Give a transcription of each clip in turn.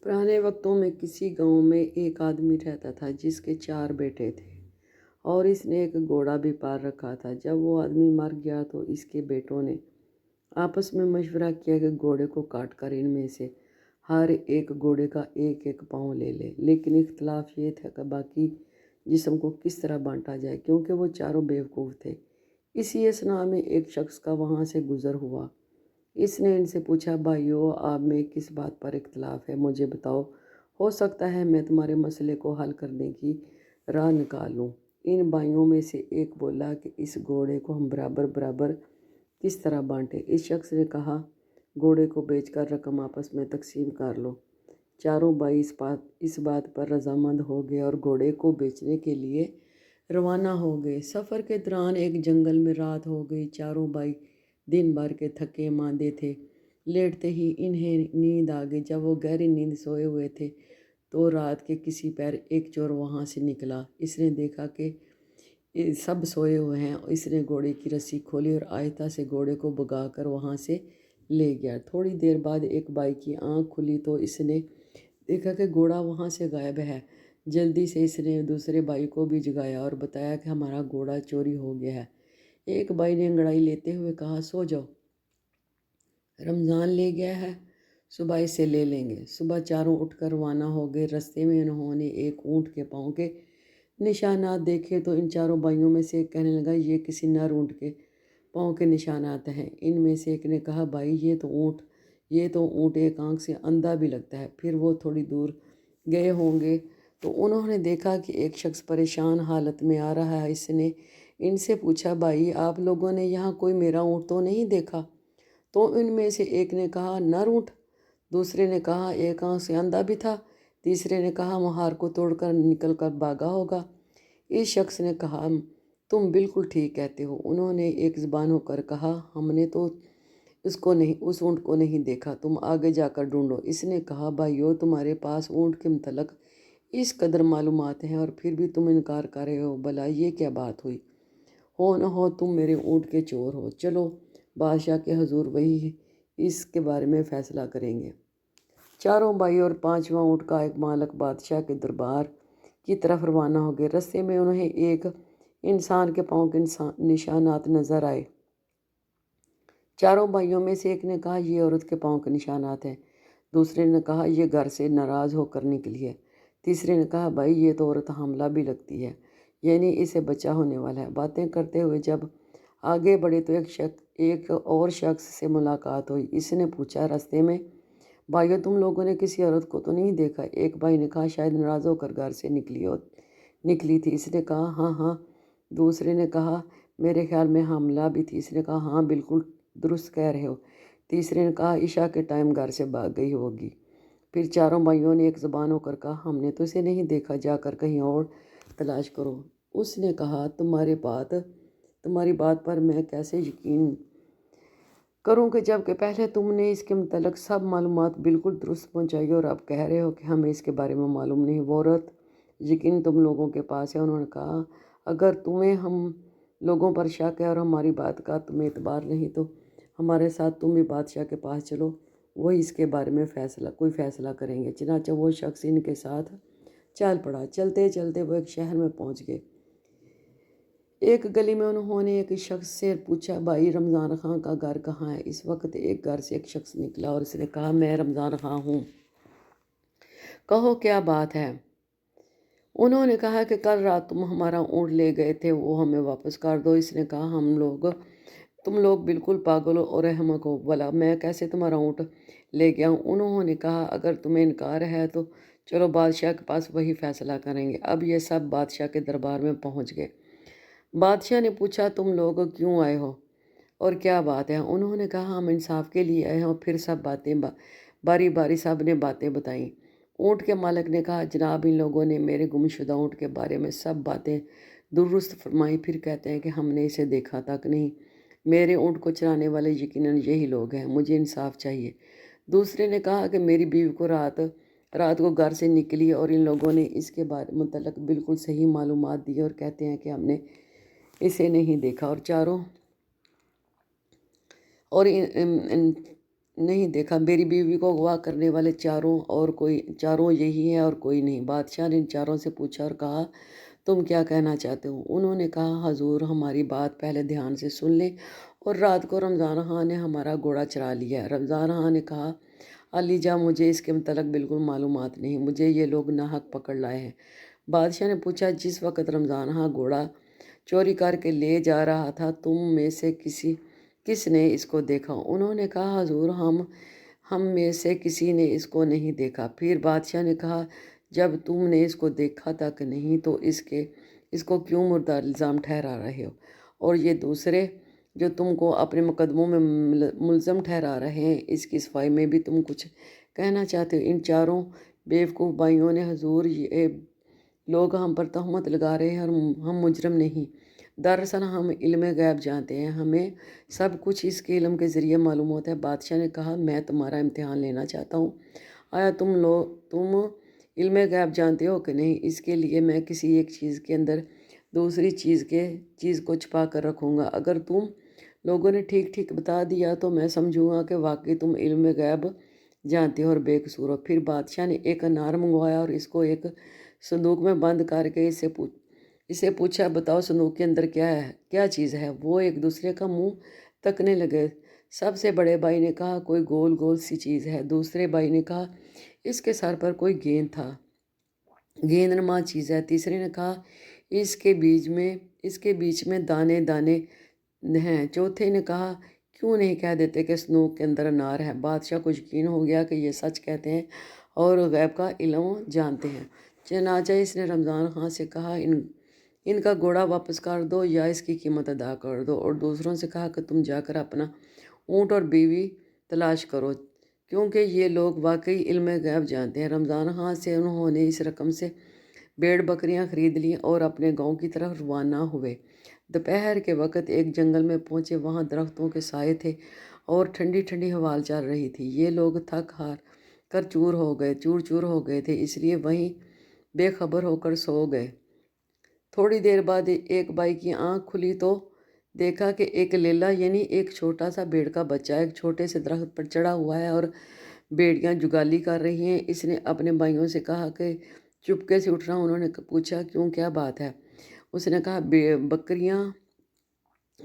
पुराने वक्तों में किसी गांव में एक आदमी रहता था जिसके 4 बेटे थे और इसने एक घोड़ा भी पाल रखा था। जब वो आदमी मर गया तो इसके बेटों ने आपस में मशवरा किया कि घोड़े को काट कर इनमें से हर एक घोड़े का एक एक पाँव ले ले। लेकिन इख्तलाफ ये था कि बाकी जिस्म को किस तरह बांटा जाए, क्योंकि वो चारों बेवकूफ़ थे। इसी असना में एक शख्स का वहाँ से गुज़र हुआ। इसने इनसे पूछा, भाइयों, आप में किस बात पर इख्तलाफ है, मुझे बताओ। हो सकता है मैं तुम्हारे मसले को हल करने की राह निकाल लूँ। इन भाइयों में से एक बोला कि इस घोड़े को हम बराबर बराबर किस तरह बांटें। इस शख्स ने कहा, घोड़े को बेचकर रकम आपस में तकसीम कर लो। चारों भाई इस बात पर रजामंद हो गए और घोड़े को बेचने के लिए रवाना हो गए। सफ़र के दौरान एक जंगल में रात हो गई। चारों भाई दिन भर के थके मांदे थे। लेटते ही इन्हें नींद आ गई। जब वो गहरी नींद सोए हुए थे तो रात के किसी पैर एक चोर वहाँ से निकला। इसने देखा कि सब सोए हुए हैं। इसने घोड़े की रस्सी खोली और आहिस्ता से घोड़े को भगा कर वहाँ से ले गया। थोड़ी देर बाद एक भाई की आंख खुली तो इसने देखा कि घोड़ा वहाँ से गायब है। जल्दी से इसने दूसरे भाई को भी जगाया और बताया कि हमारा घोड़ा चोरी हो गया है। एक भाई ने अंगड़ाई लेते हुए कहा, सो जाओ, रमज़ान ले गया है, सुबह इसे ले लेंगे। सुबह चारों उठकर रवाना हो गए। रास्ते में उन्होंने एक ऊँट के पाँव के निशानात देखे तो इन चारों भाइयों में से एक कहने लगा, ये किसी नर ऊँट के पाँव के निशानात हैं। इनमें से एक ने कहा, भाई ये तो ऊँट एक आंख से अंधा भी लगता है। फिर वो थोड़ी दूर गए होंगे तो उन्होंने देखा कि एक शख्स परेशान हालत में आ रहा है। इसने इनसे पूछा, भाई, आप लोगों ने यहाँ कोई मेरा ऊँट तो नहीं देखा? तो इनमें से एक ने कहा, नर ऊँट। दूसरे ने कहा, एक आंख से अंधा भी था। तीसरे ने कहा, मुहार को तोड़कर निकल कर भागा होगा। इस शख्स ने कहा, तुम बिल्कुल ठीक कहते हो। उन्होंने एक ज़बान होकर कहा, हमने तो उस ऊँट को नहीं देखा, तुम आगे जाकर ढूंढो। इसने कहा, भाइयों, तुम्हारे पास ऊँट के मतलब इस कदर मालूमात हैं और फिर भी तुम इनकार कर रहे हो। भला ये क्या बात हुई? हो न हो तुम मेरे ऊँट के चोर हो। चलो बादशाह के हुजूर, वही इसके बारे में फ़ैसला करेंगे। चारों भाई और पांचवा ऊँट का एक मालक बादशाह के दरबार की तरफ रवाना हो गए। रास्ते में उन्हें एक इंसान के पाँव के निशानात नज़र आए। चारों भाइयों में से एक ने कहा, ये औरत के पाँव के निशानात हैं। दूसरे ने कहा, ये घर से नाराज़ होकर निकली है। तीसरे ने कहा, भाई, ये तो औरत हमला भी लगती है, यानी इसे बच्चा होने वाला है। बातें करते हुए जब आगे बढ़े तो एक और शख्स से मुलाकात हुई। इसने पूछा, रास्ते में भाइयों, तुम लोगों ने किसी औरत को तो नहीं देखा? एक भाई ने कहा, शायद नाराज़ होकर घर से निकली थी। इसने कहा, हाँ हाँ। दूसरे ने कहा, मेरे ख्याल में हमला भी थी। इसने कहा, हाँ, बिल्कुल दुरुस्त कह रहे हो। तीसरे ने कहा, इशा के टाइम घर से भाग गई होगी। फिर चारों भाइयों ने एक ज़बान होकर कहा, हमने तो इसे नहीं देखा, जाकर कहीं और तलाश करो। उसने कहा, तुम्हारी बात पर मैं कैसे यकीन करूँ कि जबकि पहले तुमने इसके मतलब सब मालूमात बिल्कुल दुरुस्त पहुँचाई और अब कह रहे हो कि हमें इसके बारे में मालूम नहीं। वो औरत यकीन तुम लोगों के पास है। उन्होंने कहा, अगर तुम्हें हम लोगों पर शक है और हमारी बात का तुम्हें एतबार नहीं तो हमारे साथ तुम भी बादशाह के पास चलो, वही इसके बारे में कोई फ़ैसला करेंगे। चनाचा वो शख्स इनके साथ चल पड़ा। चलते चलते वो एक शहर में पहुँच गए। एक गली में उन्होंने एक शख्स से पूछा, भाई, रमज़ान खां का घर कहाँ है? इस वक्त एक घर से एक शख्स निकला और उसने कहा, मैं रमज़ान खां हूँ, कहो क्या बात है? उन्होंने कहा कि कल रात तुम हमारा ऊँट ले गए थे, वो हमें वापस कर दो। इसने कहा, तुम लोग बिल्कुल पागल हो और अहमक हो, भला मैं कैसे तुम्हारा ऊँट ले गया हूँ? उन्होंने कहा, अगर तुम्हें इनकार है तो चलो बादशाह के पास, वही फ़ैसला करेंगे। अब ये सब बादशाह के दरबार में पहुँच गए। बादशाह ने पूछा, तुम लोग क्यों आए हो और क्या बात है? उन्होंने कहा, हम इंसाफ के लिए आए हैं। और फिर सब बारी बारी सब ने बातें बताईं। ऊँट के मालिक ने कहा, जनाब, इन लोगों ने मेरे गुमशुदा ऊँट के बारे में सब बातें दुरुस्त फरमाई। फिर कहते हैं कि हमने इसे देखा तक नहीं। मेरे ऊँट को चराने वाले यकीनन यही लोग हैं, मुझे इंसाफ चाहिए। दूसरे ने कहा कि मेरी बीवी को रात को घर से निकली और इन लोगों ने इसके बारे मुतल्लक बिल्कुल सही मालूमात दी और कहते हैं कि हमने इसे नहीं देखा। और नहीं देखा। मेरी बीवी को अगवा करने वाले चारों यही हैं और कोई नहीं। बादशाह ने इन चारों से पूछा और कहा, तुम क्या कहना चाहते हो? उन्होंने कहा, हजूर हमारी बात पहले ध्यान से सुन लें। और रात को रमज़ान खां ने हमारा घोड़ा चरा लिया है। रमज़ान खां ने कहा, अली जा, मुझे इसके मतलब बिल्कुल मालूमात नहीं, मुझे ये लोग नाहक पकड़ लाए हैं। बादशाह ने पूछा, जिस वक़्त रमज़ान खां घोड़ा चोरी करके ले जा रहा था, तुम में से किसने इसको देखा? उन्होंने कहा, हजूर हम में से किसी ने इसको नहीं देखा। फिर बादशाह ने कहा, जब तुमने इसको देखा तक नहीं तो इसको क्यों मुर्दा इल्ज़ाम ठहरा रहे हो? और ये दूसरे जो तुमको अपने मुकदमों में मुलज़म ठहरा रहे हैं, इसकी सफाई में भी तुम कुछ कहना चाहते हो? इन चारों बेवकूफ़ भाइयों ने, हजूर ये लोग हम पर तहमत लगा रहे हैं और हम मुजरम नहीं। दरअसल हम इल्म गैब जानते हैं, हमें सब कुछ इसके इल्म के ज़रिए मालूम होता है। बादशाह ने कहा, मैं तुम्हारा इम्तिहान लेना चाहता हूँ। आया तुम इल्म गैब जानते हो कि नहीं? इसके लिए मैं किसी एक चीज़ के अंदर दूसरी चीज़ को छुपा कर रखूँगा। अगर तुम लोगों ने ठीक ठीक बता दिया तो मैं समझूँगा कि वाकई तुम इल्म गैब जानते हो और बेकसूर हो। फिर बादशाह ने एक अनार मंगवाया और इसको एक संदूक में बंद करके इसे पूछा, बताओ संदूक के अंदर क्या चीज़ है? वो एक दूसरे का मुंह तकने लगे। सबसे बड़े भाई ने कहा, कोई गोल गोल सी चीज़ है। दूसरे भाई ने कहा, इसके सर पर कोई गेंदनुमा चीज़ है। तीसरे ने कहा, इसके बीच में दाने दाने हैं। चौथे ने कहा, क्यों नहीं कह देते कि संदूक के अंदर अनार है? बादशाह को यकीन हो गया कि ये सच कहते हैं और गैब का इल्म जानते हैं। चनाचा इसने रमज़ान खां से कहा, इनका घोड़ा वापस कर दो या इसकी कीमत अदा कर दो। और दूसरों से कहा कि तुम जाकर अपना ऊँट और बीवी तलाश करो, क्योंकि ये लोग वाकई इल्म गैब जानते हैं। रमज़ान खां से उन्होंने इस रकम से भेड़ बकरियां खरीद लीं और अपने गांव की तरफ रवाना हुए। दोपहर के वक़्त एक जंगल में पहुँचे। वहाँ दरख्तों के साए थे और ठंडी ठंडी हवा चल रही थी। ये लोग थक हार कर चूर चूर हो गए थे, इसलिए वहीं बेखबर होकर सो गए। थोड़ी देर बाद एक बाई की आंख खुली तो देखा कि एक लेला यानी एक छोटा सा भेड़ का बच्चा एक छोटे से दरख्त पर चढ़ा हुआ है और भेड़ियाँ जुगाली कर रही हैं। इसने अपने भाइयों से कहा कि चुपके से उठना। उन्होंने पूछा, क्यों, क्या बात है? उसने कहा, बकरियाँ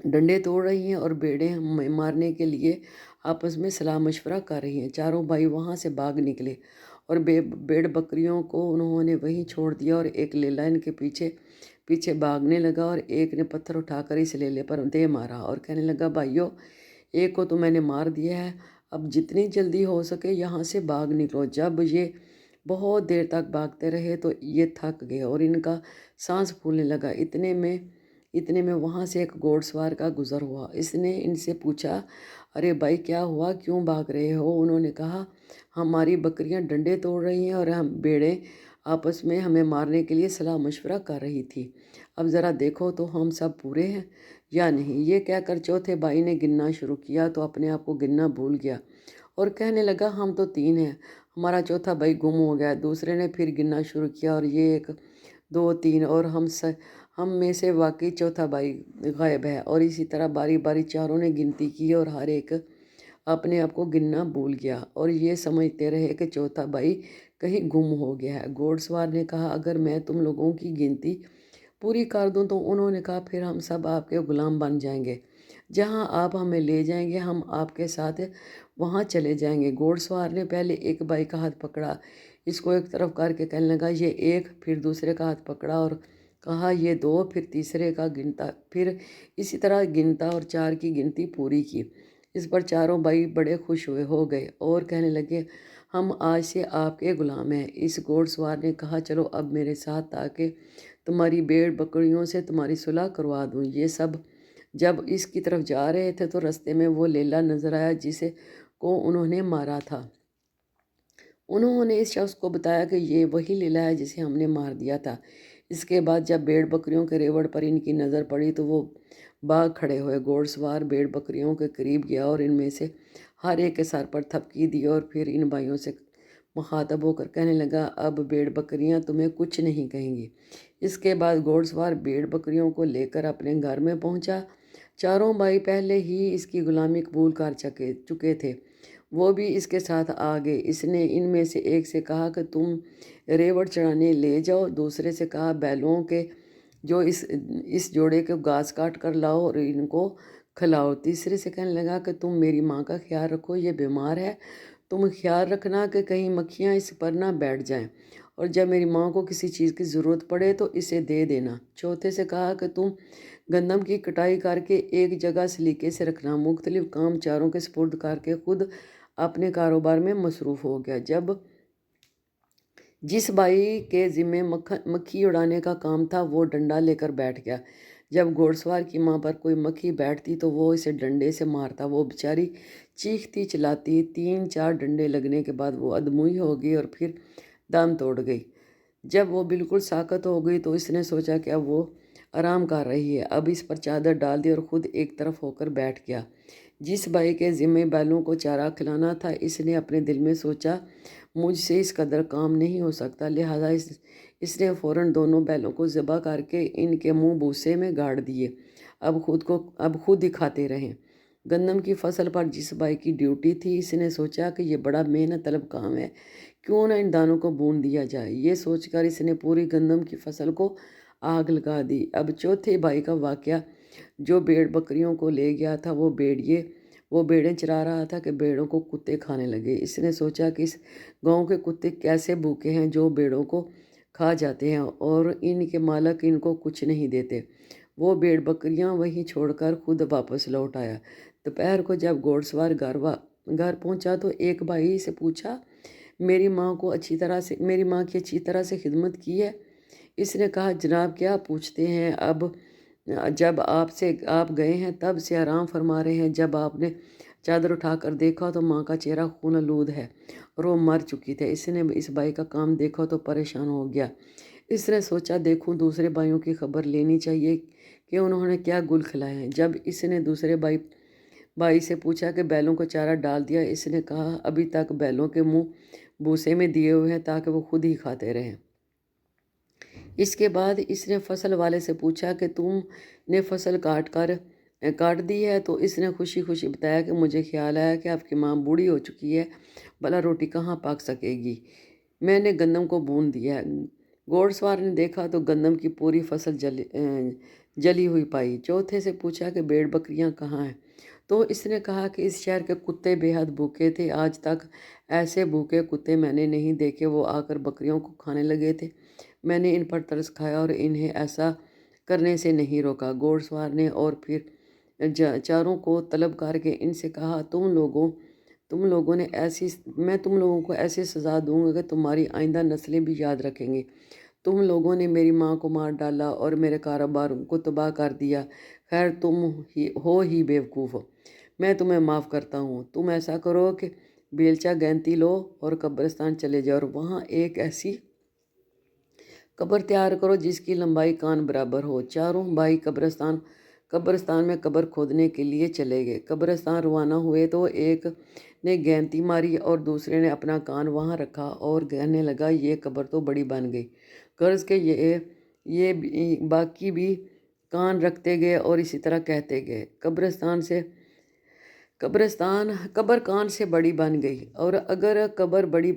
डंडे तोड़ रही हैं और भेड़ें मारने के लिए आपस में सलाह मशवरा कर रही हैं। चारों भाई वहाँ से भाग निकले और भेड़ बकरियों को उन्होंने वहीं छोड़ दिया और एक लेला इनके पीछे पीछे भागने लगा और एक ने पत्थर उठाकर इस लेले पर दे मारा और कहने लगा, भाइयों, एक को तो मैंने मार दिया है, अब जितनी जल्दी हो सके यहाँ से भाग निकलो। जब ये बहुत देर तक भागते रहे तो ये थक गए और इनका सांस फूलने लगा। इतने में वहाँ से एक घोड़सवार का गुज़र हुआ। इसने इनसे पूछा, अरे भाई, क्या हुआ, क्यों भाग रहे हो? उन्होंने कहा, हमारी बकरियां डंडे तोड़ रही हैं और हम भेड़ें आपस में हमें मारने के लिए सलाह मशवरा कर रही थी। अब ज़रा देखो तो हम सब पूरे हैं या नहीं? ये कहकर चौथे भाई ने गिनना शुरू किया तो अपने आप को गिनना भूल गया और कहने लगा, हम तो 3 हैं, हमारा चौथा भाई गुम हो गया। दूसरे ने फिर गिनना शुरू किया और ये 1 2 3 और हम में से वाकई चौथा भाई गायब है। और इसी तरह बारी बारी चारों ने गिनती की और हर एक अपने आप को गिनना भूल गया और ये समझते रहे कि चौथा भाई कहीं गुम हो गया है। घोड़सवार ने कहा, अगर मैं तुम लोगों की गिनती पूरी कर दूं तो उन्होंने कहा, फिर हम सब आपके गुलाम बन जाएंगे। जहां आप हमें ले जाएंगे हम आपके साथ वहां चले जाएंगे। घोड़सवार ने पहले एक भाई का हाथ पकड़ा, इसको एक तरफ करके कहने लगा, ये 1, फिर दूसरे का हाथ पकड़ा और कहा, ये 2, फिर तीसरे का गिनता, फिर इसी तरह गिनता और 4 की गिनती पूरी की। इस पर चारों भाई बड़े खुश हो गए और कहने लगे, हम आज से आपके गुलाम हैं। इस घोड़सवार ने कहा, चलो अब मेरे साथ, ताकि तुम्हारी भेड़ बकरियों से तुम्हारी सुलह करवा दूँ। ये सब जब इसकी तरफ जा रहे थे तो रास्ते में वो लेला नजर आया जिसे को उन्होंने मारा था। उन्होंने इस शख्स को बताया कि ये वही लेला है जिसे हमने मार दिया था। इसके बाद जब भेड़ बकरियों के रेवड़ पर इनकी नज़र पड़ी तो वो भाग खड़े हुए। घोड़सवार भेड़ बकरियों के करीब गया और इनमें से हर एक के सर पर थपकी दी और फिर इन भाइयों से मुखातब होकर कहने लगा, अब भेड़ बकरियां तुम्हें कुछ नहीं कहेंगी। इसके बाद घोड़सवार भेड़ बकरियों को लेकर अपने घर में पहुंचा। चारों भाई पहले ही इसकी गुलामी कबूल कर चुके थे। وہ بھی اس کے ساتھ آ گئے۔ اس نے ان میں سے ایک سے کہا کہ تم ریوڑ چڑھانے لے جاؤ، دوسرے سے کہا بیلوں کے جو اس جوڑے کو گھاس کاٹ کر لاؤ اور ان کو کھلاؤ، تیسرے سے کہنے لگا کہ تم میری ماں کا خیال رکھو، یہ بیمار ہے، تم خیال رکھنا کہ کہیں مکھیاں اس پر نہ بیٹھ جائیں، اور جب میری ماں کو کسی چیز کی ضرورت پڑے تو اسے دے دینا۔ چوتھے سے کہا کہ تم گندم کی کٹائی کر کے ایک جگہ سلیقے سے رکھنا۔ مختلف کام چاروں کے سپرد کر کے خود اپنے کاروبار میں مصروف ہو گیا۔ جس بھائی کے ذمے مکھی اڑانے کا کام تھا وہ ڈنڈا لے کر بیٹھ گیا۔ جب گھوڑ سوار کی ماں پر کوئی مکھی بیٹھتی تو وہ اسے ڈنڈے سے مارتا، وہ بیچاری چیختی چلاتی، 3-4 ڈنڈے لگنے کے بعد وہ ادموئی ہو گئی اور پھر دم توڑ گئی۔ جب وہ بالکل ساکت ہو گئی تو اس نے سوچا کہ اب وہ آرام کر رہی ہے، اب اس پر چادر ڈال دی اور خود ایک طرف ہو کر بیٹھ گیا۔ جس بھائی کے ذمے بیلوں کو چارہ کھلانا تھا اس نے اپنے دل میں سوچا مجھ سے اس قدر کام نہیں ہو سکتا، لہٰذا اس نے فوراً دونوں بیلوں کو ذبح کر کے ان کے منہ بوسے میں گاڑ دیے، اب خود ہی کھاتے رہیں۔ گندم کی فصل پر جس بھائی کی ڈیوٹی تھی اس نے سوچا کہ یہ بڑا محنت طلب کام ہے، کیوں نہ ان دانوں کو بون دیا جائے۔ یہ سوچ کر اس نے پوری گندم کی فصل کو آگ لگا دی۔ اب چوتھے بھائی کا واقعہ، جو بھیڑ بکریوں کو لے گیا تھا، وہ بیڑیں چرا رہا تھا کہ بیڑوں کو کتے کھانے لگے۔ اس نے سوچا کہ اس گاؤں کے کتے کیسے بھوکے ہیں جو بیڑوں کو کھا جاتے ہیں اور ان کے مالک ان کو کچھ نہیں دیتے۔ وہ بھیڑ بکریاں وہیں چھوڑ کر خود واپس لوٹ آیا۔ دوپہر کو جب گھوڑ سوار گھر پہنچا تو ایک بھائی سے پوچھا میری ماں کی اچھی طرح سے خدمت کی ہے؟ اس نے کہا جناب کیا پوچھتے ہیں، اب جب آپ گئے ہیں تب سے آرام فرما رہے ہیں، جب آپ نے چادر اٹھا کر دیکھا تو ماں کا چہرہ خون آلود ہے اور وہ مر چکی تھی۔ اس نے اس بھائی کا کام دیکھا تو پریشان ہو گیا۔ اس نے سوچا دیکھوں دوسرے بھائیوں کی خبر لینی چاہیے کہ انہوں نے کیا گل کھلائے ہیں۔ جب اس نے دوسرے بھائی سے پوچھا کہ بیلوں کو چارہ ڈال دیا، اس نے کہا ابھی تک بیلوں کے منہ بوسے میں دیے ہوئے ہیں تاکہ وہ خود ہی کھاتے رہیں۔ اس کے بعد اس نے فصل والے سے پوچھا کہ تم نے فصل کاٹ دی ہے؟ تو اس نے خوشی خوشی بتایا کہ مجھے خیال آیا کہ آپ کی ماں بوڑھی ہو چکی ہے، بھلا روٹی کہاں پک سکے گی، میں نے گندم کو بون دیا ہے۔ گھوڑ سوار نے دیکھا تو گندم کی پوری فصل جلی ہوئی پائی۔ چوتھے سے پوچھا کہ بھیڑ بکریاں کہاں ہیں؟ تو اس نے کہا کہ اس شہر کے کتے بے حد بھوکے تھے، آج تک ایسے بھوکے کتے میں نے نہیں دیکھے، وہ آ کر بکریوں کو کھانے لگے تھے، میں نے ان پر ترس کھایا اور انہیں ایسا کرنے سے نہیں روکا۔ گھوڑ سوار نے اور پھر چاروں کو طلب کر کے ان سے کہا میں تم لوگوں کو ایسی سزا دوں گا کہ تمہاری آئندہ نسلیں بھی یاد رکھیں گے۔ تم لوگوں نے میری ماں کو مار ڈالا اور میرے کاروبار کو تباہ کر دیا، خیر تم ہی بیوقوف ہو، میں تمہیں معاف کرتا ہوں۔ تم ایسا کرو کہ بیلچہ گینتی لو اور قبرستان چلے جاؤ اور وہاں ایک ایسی قبر تیار کرو جس کی لمبائی کان برابر ہو۔ چاروں بھائی قبرستان میں قبر کھودنے کے لیے چلے گئے۔ قبرستان روانہ ہوئے تو ایک نے گینتی ماری اور دوسرے نے اپنا کان وہاں رکھا اور کہنے لگا یہ قبر تو بڑی بن گئی، غرض کہ یہ باقی بھی کان رکھتے گئے اور اسی طرح کہتے گئے، قبر کان سے بڑی بن گئی، اور اگر قبر بڑی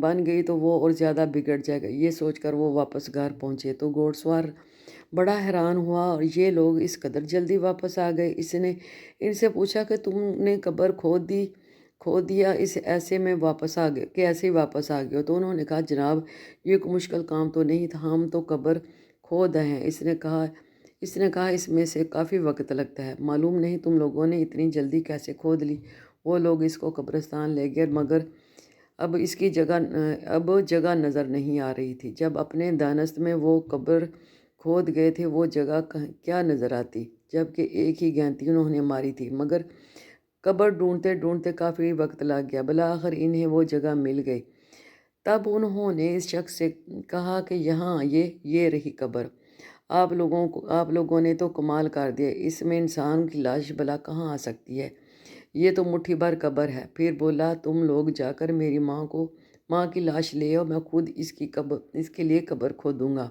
بن گئی تو وہ اور زیادہ بگڑ جائے گا۔ یہ سوچ کر وہ واپس گھر پہنچے تو گھوڑ سوار بڑا حیران ہوا اور یہ لوگ اس قدر جلدی واپس آ گئے۔ اس نے ان سے پوچھا کہ تم نے قبر کھود دیا اس ایسے میں واپس آ گئے کہ ایسے ہی واپس آ گئے ہو؟ تو انہوں نے کہا جناب یہ کوئی مشکل کام تو نہیں تھا، ہم تو قبر کھود رہے ہیں۔ اس نے کہا اس میں سے کافی وقت لگتا ہے، معلوم نہیں تم لوگوں نے اتنی جلدی کیسے کھود لی۔ وہ لوگ اس کو قبرستان لے گئے مگر اب جگہ نظر نہیں آ رہی تھی۔ جب اپنے دانست میں وہ قبر کھود گئے تھے وہ جگہ کیا نظر آتی، جبکہ ایک ہی گینتی انہوں نے ماری تھی، مگر قبر ڈھونڈتے ڈھونڈتے کافی وقت لگ گیا، بالآخر انہیں وہ جگہ مل گئی۔ تب انہوں نے اس شخص سے کہا کہ یہاں یہ رہی قبر، آپ لوگوں نے تو کمال کر دیا، اس میں انسان کی لاش بھلا کہاں آ سکتی ہے، یہ تو مٹھی بھر قبر ہے۔ پھر بولا تم لوگ جا کر میری ماں کی لاش لے آؤ، میں خود اس کے لیے قبر کھودوں گا۔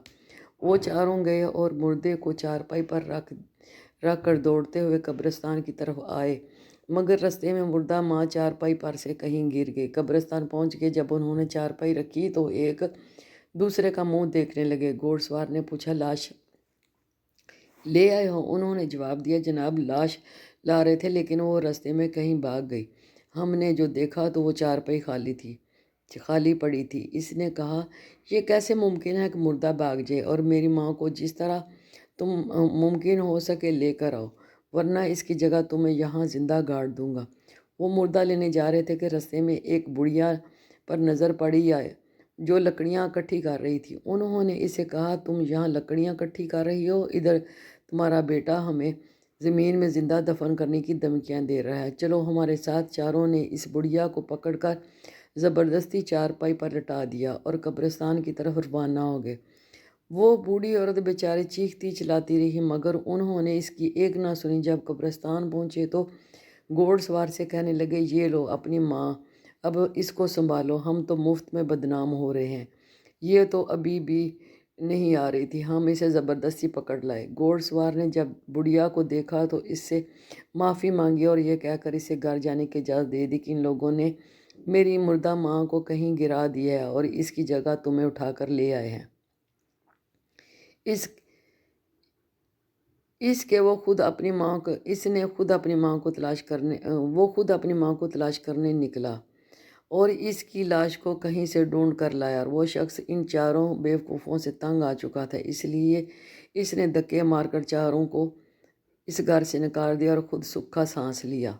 وہ چاروں گئے اور مردے کو چارپائی پر رکھ کر دوڑتے ہوئے قبرستان کی طرف آئے، मगर रास्ते में मुर्दा माँ चारपाई पर से कहीं गिर गई। कब्रिस्तान पहुंच के जब उन्होंने चारपाई रखी तो एक दूसरे का मुंह देखने लगे। घोड़सवार ने पूछा, लाश ले आए हो? उन्होंने जवाब दिया, जनाब लाश ला रहे थे लेकिन वो रास्ते में कहीं भाग गई। हमने जो देखा तो वो चारपाई खाली पड़ी थी। इसने कहा, ये कैसे मुमकिन है कि मुर्दा भाग जाए, और मेरी माँ को जिस तरह तुम मुमकिन हो सके लेकर आओ, वरना इसकी जगह तुम्हें यहाँ जिंदा गाड़ दूंगा। वो मुर्दा लेने जा रहे थे कि रास्ते में एक बुढ़िया पर नज़र पड़ी आए जो लकड़ियाँ इकट्ठी कर रही थी। उन्होंने इसे कहा, तुम यहाँ लकड़ियाँ इकट्ठी कर रही हो, इधर तुम्हारा बेटा हमें ज़मीन में ज़िंदा दफन करने की धमकियाँ दे रहा है, चलो हमारे साथ। चारों ने इस बुढ़िया को पकड़कर ज़बरदस्ती चारपाई पर लटा दिया और कब्रिस्तान की तरफ रवाना हो गए। वो बूढ़ी औरत बेचारी चीखती चिल्लाती रही मगर उन्होंने इसकी एक ना सुनी। जब कब्रिस्तान पहुँचे तो घोड़सवार से कहने लगे, ये लो अपनी माँ, अब इसको संभालो, हम तो मुफ्त में बदनाम हो रहे हैं। ये तो अभी भी नहीं आ रही थी, हम इसे ज़बरदस्ती पकड़ लाए। घोड़सवार ने जब बुढ़िया को देखा तो इससे माफ़ी मांगी और यह कहकर इसे घर जाने की इजाज़त दे दी कि इन लोगों ने मेरी मुर्दा माँ को कहीं गिरा दिया है और इसकी जगह तुम्हें उठाकर ले आए हैं। इस इसके वो खुद अपनी माँ को इसने खुद अपनी माँ को तलाश करने वो खुद अपनी माँ को तलाश करने निकला और इसकी लाश को कहीं से ढूंढ कर लाया। और वो शख्स इन चारों बेवकूफ़ों से तंग आ चुका था, इसलिए इसने धक्के मारकर चारों को इस घर से निकाल दिया और खुद सूखा सांस लिया।